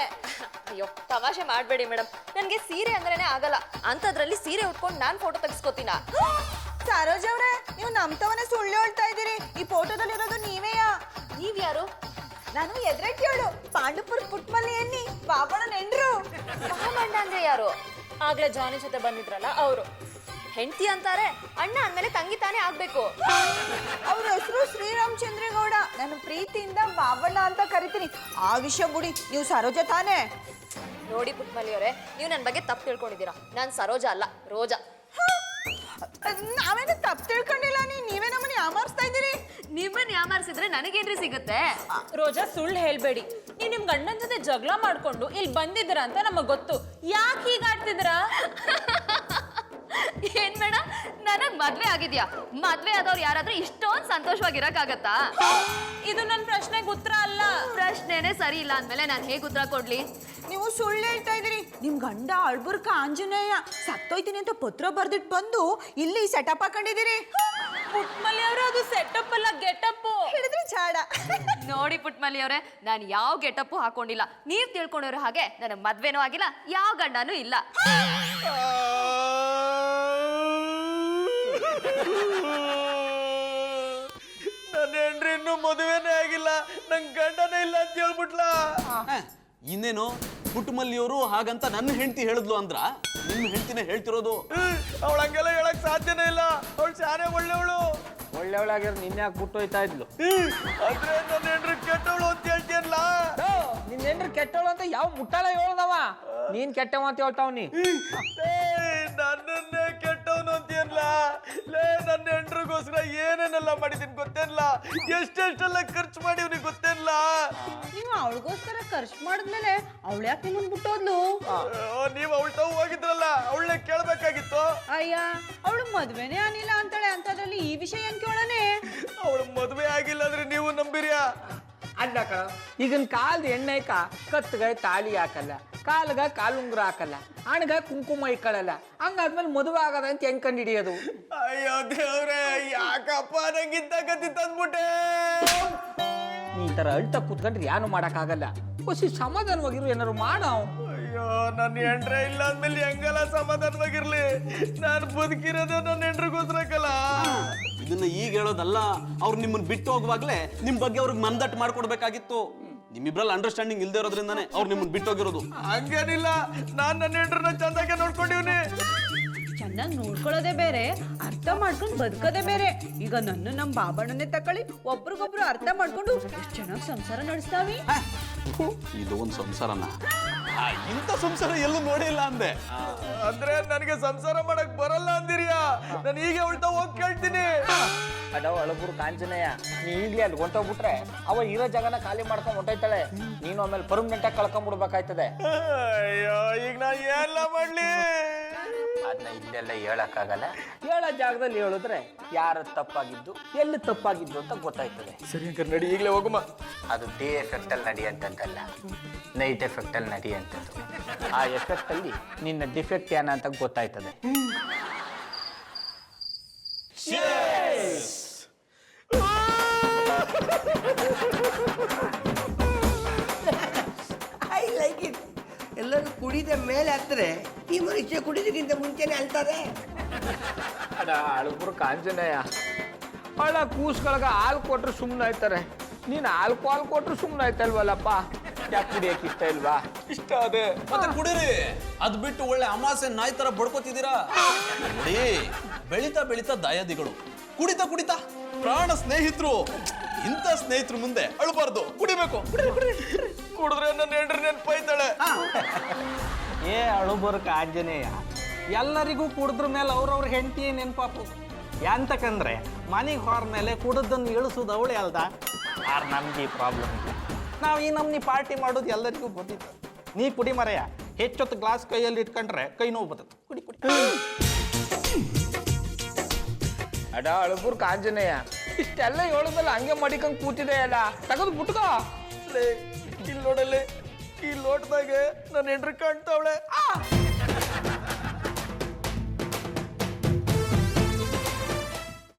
ಅಯ್ಯೋ ತಮಾಷೆ ಮಾಡ್ಬೇಡಿ ಮೇಡಮ್, ನನ್ಗೆ ಸೀರೆ ಅಂದ್ರೇನೆ ಆಗಲ್ಲ. ಅಂತದ್ರಲ್ಲಿ ಸೀರೆ ಉಟ್ಕೊಂಡು ನಾನ್ ಫೋಟೋ ತೆಗಿಸ್ಕೋತೀನ? ಸರೋಜ್ ಅವ್ರೆ, ನೀವು ನಮ್ತವನೇ ಸುಳ್ಳು ಹೇಳ್ತಾ ಇದ್ದೀರಿ. ಈ ಫೋಟೋದಲ್ಲಿ ಇರೋದು ನೀವೇಯಾ? ನೀವ್ ಯಾರು? ನಾನು ಎದ್ರೆ ಕೇಳು, ಪಾಂಡುಪುರ ಪುಟ್ಮಲ್ಲಿ ಎನ್ನಿ ಬಾಬಣ್ಣ ನೆಂಡ್ರು. ಮಹಾಮಂಡ ಅಂದ್ರೆ ಯಾರು? ಆಗ್ಲೇ ಜಾನಿ ಜೊತೆ ಬಂದಿದ್ರಲ್ಲ ಅವರು. ಹೆಂಡತಿ ಅಂತಾರೆ, ಅಣ್ಣ ಅಂದ್ಮೇಲೆ ತಂಗಿ ತಾನೇ ಆಗ್ಬೇಕು. ಅವ್ರ ಹೆಸರು ಶ್ರೀರಾಮಚಂದ್ರೇಗೌಡ. ನಾನು ಪ್ರೀತಿಯಿಂದ ಬಾಬಣ್ಣ ಅಂತ ಕರಿತೀನಿ. ಆ ವಿಷಯ ಬಿಡಿ, ನೀವು ಸರೋಜ ತಾನೇ? ನೋಡಿ ಪುಟ್ಮಲ್ಲಿ ಅವರೇ, ನೀವು ನನ್ನ ಬಗ್ಗೆ ತಪ್ಪು ತಿಳ್ಕೊಂಡಿದ್ದೀರಾ. ನಾನ್ ಸರೋಜ ಅಲ್ಲ, ರೋಜಾ. ನಾವೇನು ತಪ್ಪು ತಿಳ್ಕೊಂಡಿಲ್ಲ, ನೀವೇ ನಮ್ಮನ್ನ ಯಾಮಾರಿಸ್ತಾ ಇದ್ದೀರಿ. ನಿಮ್ಮನ್ನ ಯಾಮಾರಿಸಿದ್ರೆ ನನಗೇನ್ರಿ ಸಿಗುತ್ತೆ? ರೋಜಾ ಸುಳ್ಳು ಹೇಳ್ಬೇಡಿ. ನೀವು ನಿಮ್ ಗಂಡನ ಜೊತೆ ಜಗಳ ಮಾಡ್ಕೊಂಡು ಇಲ್ಲಿ ಬಂದಿದ್ದೀರ ಅಂತ ನಮಗ್ ಗೊತ್ತು. ಯಾಕೆ ಹೀಗಾಡ್ತಿದ್ದೀರಾ? ಏನ್ ಮೇಡಮ್, ನನಗ್ ಮದ್ವೆ ಆಗಿದ್ಯಾ? ಮದ್ವೆ ಆದವ್ರು ಯಾರಾದ್ರೂ ಇಷ್ಟೊಂದು ಸಂತೋಷವಾಗಿರಕ್ಕಾಗತ್ತಾ? ಇದು ನನ್ನ ಪ್ರಶ್ನೆಗೆ ಉತ್ತರ ಅಲ್ಲ. ಪ್ರಶ್ನೆನೇ ಸರಿ ಇಲ್ಲ ಅಂದ್ಮೇಲೆ ನಾನು ಹೇಗೆ ಉತ್ತರ ಕೊಡ್ಲಿ? ನೀವು ಸುಳ್ಳು ಹೇಳ್ತಾ ಇದ್ದೀರಿ. ನಿಮ್ ಗಂಡ ಅಳ್ಬುರ್ಕ ಆಂಜನೇಯ ಸತ್ತೋಯ್ತೀನಿ ಅಂತ ಪತ್ರ ಬರ್ದಿಟ್ಟು ಬಂದು ಇಲ್ಲಿ ಸೆಟಪ್ ಹಾಕೊಂಡಿದ್ದೀರಿ. ಪುಟ್ಮಲ್ಲಿ ಅವರು, ಅದು ಸೆಟಪ್ ಅಲ್ಲ, ಗೆಟಪ್. ಹಿಡಿದ್ರೆ ಚಾಡ. ನೋಡಿ ಪುಟ್ಮಲ್ಲಿ ಅವರೇ, ನಾನು ಯಾವ ಗೆಟಪ್ಪು ಹಾಕೊಂಡಿಲ್ಲ. ನೀವ್ ತಿಳ್ಕೊಂಡಿರೋ ಹಾಗೆ ನನಗ್ ಮದ್ವೆನೂ ಆಗಿಲ್ಲ, ಯಾವ ಗಂಡನೂ ಇಲ್ಲ. ನನ್ನ ಹೆಂಡ್ರಿ ಇನ್ನೂ ಮದುವೆನೇ ಆಗಿಲ್ಲ, ನಂಗೆ ಗಂಡನೇ ಇಲ್ಲ ಅಂತ ಹೇಳ್ಬಿಟ್ಲಾ? ಇನ್ನೇನು ಪುಟ್ಟಮಲ್ಲಿಯವರು ಹಾಗಂತ ನನ್ನ ಹೆಂಡತಿ ಹೇಳಿದ್ಲು ಅಂದ್ರ? ನಿಮ್ಮ ಹೆಂಡತಿನೇ ಹೇಳ್ತಿರೋದು. ಅವಳ ಹಂಗೆಲ್ಲ ಹೇಳಕ್ ಸಾಧ್ಯನೇ ಇಲ್ಲ. ಅವಳು ಶಾನೆ ಒಳ್ಳೆವಳು. ಒಳ್ಳೆಯವಳಾಗಿರೋ ನಿನ್ನೆ ಯಾಕೆ ಬಿಟ್ಟು ಹೋಯ್ತಾ ಇದ್ಲು? ಆದ್ರೆ ನನ್ನ ಹೆಂಡ್ರಿ ಕೆಟ್ಟವಳು ಅಂತ ಹೇಳ್ತೀಯಲ್ಲ. ನಿನ್ನ ಹೆಂಡ್ರು ಕೆಟ್ಟವಳು ಅಂತ ಯಾವ ಮುಟ್ಟಾಳ ಹೇಳ್ದವ? ನೀನ್ ಕೆಟ್ಟವ ಅಂತ ಹೇಳ್ತಾವ್ನಿ. ನನ್ನನ್ನೇ ಕೆಟ್ಟವನು ಅಂತೀಯಲ್ಲ. ಲೇ, ನನ್ನ ಹೆಂಡ್ರಿಗೋಸ್ಕರ ಏನೇನೆಲ್ಲ ಮಾಡಿದೀನಿ ಗೊತ್ತೇನ್ಲ? ಎಷ್ಟೆಷ್ಟೆಲ್ಲ ಖರ್ಚು ಮಾಡಿವ್ನಿ ಗೊತ್ತೇನ್ಲ? ನೀವು ಅವಳಿಗೋಸ್ಕರ ಖರ್ಚು ಮಾಡಿದ್ಮೇಲೆ ಅವಳು ಯಾಕೆ ನಿಮ್ಮನ್ ಬಿಟ್ಟೋದ್ಲು? ನೀವು ಅವಳ ತಾವು ಹೋಗಿದ್ರಲ್ಲ, ಅವಳನ್ನೇ ಕೇಳ್ಬೇಕಾಗಿತ್ತು. ಅಯ್ಯ, ಅವಳು ಮದ್ವೆನೇ ಆಗಿಲ್ಲ ಅಂತಾಳೆ, ಅಂತದ್ರಲ್ಲಿ ಈ ವಿಷಯ ಹೆಂಗ್ ಕೇಳೋಣ? ಅವಳು ಮದುವೆ ಆಗಿಲ್ಲ ಅಂದ್ರೆ ನೀವು ನಂಬಿರ್ಯಾ? ಅಲ್ಲ ಕಣ, ಈಗಿನ ಕಾಲದ ಎಣ್ಣೆಕ ಕತ್ಗ ತಾಳಿ ಹಾಕಲ್ಲ, ಕಾಲ್ಗ ಕಾಲುಂಗ್ರ ಹಾಕಲ್ಲ, ಹಣ್ಗ ಕುಂಕುಮ ಇಕ್ಕಳಲ್ಲ. ಹಂಗಾದ್ಮೇಲೆ ಮದುವೆ ಆಗದ ಅಂತ ಹೆಂಗ್ ಕಂಡು ಹಿಡಿಯೋದು? ಅಯ್ಯೋ ದೇವ್ರೆ, ಯಾಕಪ್ಪ ನಂಗಿಂತ ಗತಿ ತಂದ್ಬಿಟ್ಟೆ? ಈ ತರ ಅಳ್ತ ಕೂತ್ಕೊಂಡ್ರೆ ಏನು ಮಾಡಕ್ಕಾಗಲ್ಲ. ಖುಷಿ ಸಮಾಧಾನವಾಗಿರು, ಏನಾರು ಮಾಡವ್. ಅಯ್ಯೋ, ನನ್ನ ಹೆಂಡ್ರೆ ಇಲ್ಲ ಅಂದ್ಮೇಲೆ ಹೆಂಗಲ್ಲ ಸಮಾಧಾನವಾಗಿರ್ಲಿ? ನಾನು ಬದುಕಿರೋದೇ ನನ್ನ ಹೆಂಡ್ರಿಗೋಸ್ಕರಕ್ಕಲ್ಲ. ಇದನ್ನ ಈಗ ಹೇಳೋದಲ್ಲ, ಅವ್ರು ನಿಮ್ಮನ್ನ ಬಿಟ್ಟು ಹೋಗುವಾಗ್ಲೇ ನಿಮ್ ಬಗ್ಗೆ ಅವ್ರಿಗೆ ಮನದಟ್ಟು ಮಾಡ್ಕೊಡ್ಬೇಕಾಗಿತ್ತು. ನಿಮ್ಮಿಬ್ರಲ್ಲಿ ಅಂಡರ್ಸ್ಟ್ಯಾಂಡಿಂಗ್ ಇಲ್ದೇ ಇರೋದ್ರಿಂದಾನೆ ಅವ್ರು ನಿಮ್ಮನ್ನ ಬಿಟ್ಟು ಹೋಗಿರೋದು. ಹಂಗೇನಿಲ್ಲ, ನಾನ್ ನನ್ನ ಹೆಂಡ್ರನ್ನ ಚಂದಾಗೆ ನೋಡ್ಕೊಂಡಿವ್ನಿ. ಚೆನ್ನಾಗಿ ನೋಡ್ಕೊಳ್ಳೋದೇ ಬೇರೆ, ಅರ್ಥ ಮಾಡ್ಕೊಂಡು ಬದುಕೋದೇ ಬೇರೆ. ಈಗ ನನ್ನ ನಮ್ಮ ಬಾಬಣ್ಣನೇ ತಕೊಳ್ಳಿ, ಒಬ್ರಿಗೊಬ್ರು ಅರ್ಥ ಮಾಡ್ಕೊಂಡು ಎಷ್ಟು ಚೆನ್ನಾಗಿ ಸಂಸಾರ ನಡೆಸ್ತಾವಿ. ಇದು ಒಂದು ಸಂಸಾರನ? ಇಂಥ ಸಂಸಾರ ಎಲ್ಲೂ ನೋಡಿಲ್ಲ ಅಂದೆ. ಅಂದ್ರೆ ನನಗೆ ಸಂಸಾರ ಮಾಡಕ್ ಬರಲ್ಲ ಅಂದಿರಿಯಾ? ನಾನು ಈಗ ಉಲ್ಟಾ ಹೋಗಿ ಕೇಳ್ತೀನಿ. ಅಡವ ಅಳಬುರು ಕಾಂಚನಯ್ಯ, ನೀ ಈಗ್ಲೇ ಅಲ್ಲಿ ಹೊಂಟೋಗ್ಬಿಟ್ರೆ ಅವ ಇರೋ ಜಾಗನ ಖಾಲಿ ಮಾಡ್ಕೊಂಡ್ ಹೊಂಟೈತಾಳೆ. ನೀನು ಆಮೇಲೆ ಪರ್ಮನೆಂಟ್ ಆಗಿ ಕಳ್ಕೊಂಡ್ಬಿಡ್ಬೇಕಾಯ್ತದೆ. ಅಯ್ಯೋ, ಈಗ ನಾ ಎಲ್ಲ ಮಾಡ್ಲಿ? ಅದನ್ನ ಇಲ್ಲೆಲ್ಲ ಹೇಳಕ್ಕಾಗಲ್ಲ. ಹೇಳೋ ಜಾಗದಲ್ಲಿ ಹೇಳಿದ್ರೆ ಯಾರು ತಪ್ಪಾಗಿದ್ದು ಎಲ್ಲಿ ತಪ್ಪಾಗಿದ್ದು ಅಂತ ಗೊತ್ತಾಯ್ತದೆ. ಸರಿ ಅಂಕರ್, ನಡಿ ಈಗಲೇ ಹೋಗಮ್ಮ. ಅದು ಡೇ ಎಫೆಕ್ಟ್ ಅಲ್ಲಿ ನಡೆಯಂತಲ್ಲ, ನೈಟ್ ಎಫೆಕ್ಟ್ ಅಲ್ಲಿ ನಡೆಯಂಥದ್ದು. ಆ ಎಫೆಕ್ಟ್ ಅಲ್ಲಿ ನಿನ್ನ ಡಿಫೆಕ್ಟ್ ಏನ ಅಂತ ಗೊತ್ತಾಯ್ತದೆ. I like it. ಕುಡಿದ ಮೇಲೆ ಹತ್ತಿರ ಈ ಮನುಷ್ಯ ಕುಡಿದಕ್ಕಿಂತ ಮುಂಚೆನೆ ಅಳ್ತಾರೆ. ಅಡ ಅಳಬುರ್ಕ ಆಂಜನೇಯ, ಹಳ ಕೂಸ್ಗಳಿಗೆ ಹಾಲು ಕೊಟ್ರೆ ಸುಮ್ಮನೆ ಆಯ್ತಾರೆ, ನೀನು ಆಲ್ಕೋಹಾಲ್ ಕೊಟ್ರೆ ಸುಮ್ಮನೆ ಆಯ್ತಲ್ವಲ್ಲಪ್ಪ. ಯಾಕೆ ಕುಡಿಯಕ್ಕೆ ಇಷ್ಟ ಇಲ್ವಾ? ಇಷ್ಟ ಅದೇ. ಮತ್ತೆ ಕುಡೀರಿ, ಅದ್ ಬಿಟ್ಟು ಒಳ್ಳೆ ಅಮಾಸೆ ನಾಯಿ ತರ ಬಡ್ಕೋತಿದ್ದೀರಾ. ನೋಡಿ, ಬೆಳಿತಾ ಬೆಳಿತಾ ದಯಾದಿಗಳು, ಕುಡಿತಾ ಕುಡಿತಾ ಪ್ರಾಣ ಸ್ನೇಹಿತರು. ಇಂಥ ಸ್ನೇಹಿತರು ಮುಂದೆ ಅಳಬಾರ್ದು, ಕುಡಿಬೇಕು. ಕುಡಿದ್ರೆ ನನ್ನ ಹೆಂಡ್ರಿ ನೆನ್ಪಾಯ್ತಾಳೆ. ಏ ಅಳುಬರ್ಕ ಆಂಜನೇಯ, ಎಲ್ಲರಿಗೂ ಕುಡಿದ್ರ ಮೇಲೆ ಅವ್ರವ್ರ ಹೆಂಡತಿ ನೆನಪಾಪು. ಯಾಂತಕಂದ್ರೆ ಮನೆಗೆ ಹೊರ ಮೇಲೆ ಕುಡಿದನ್ನು ಇಳಿಸೋದು ಅವಳೆ ಅಲ್ದ. ಆರ್ ನಮ್ಗೆ ಈ ಪ್ರಾಬ್ಲಮ್ ಇಲ್ಲ. ನಾವು ಈ ನಮ್ನಿ ಪಾರ್ಟಿ ಮಾಡೋದು ಎಲ್ಲರಿಗೂ ಗೊತ್ತಿತ್ತು. ನೀ ಕುಡಿ ಮರೆಯ, ಹೆಚ್ಚೊತ್ತು ಗ್ಲಾಸ್ ಕೈಯಲ್ಲಿ ಇಟ್ಕೊಂಡ್ರೆ ಕೈ ನೋವು ಬರ್ತದೆ. ಕುಡಿ ಕುಡಿ. ಅಡ ಅಳಬುರ್ಕ ಆಂಜನೇಯ, ಇಷ್ಟೆಲ್ಲ ಹೇಳಿದ್ಮೇಲೆ ಹಂಗೆ ಮಡಿಕಂಗ್ ಕೂತಿದೆ ಅಲ್ಲ, ತಗದು ಬಿಟ್ಕೋ. ಇಲ್ಲಿ ನೋಡಲೆ, ಈ ಲೋಟದಾಗೆ ನನ್ನ ಹೆಂಡ್ರಿ ಕಾಣ್ತಾವಳೆ.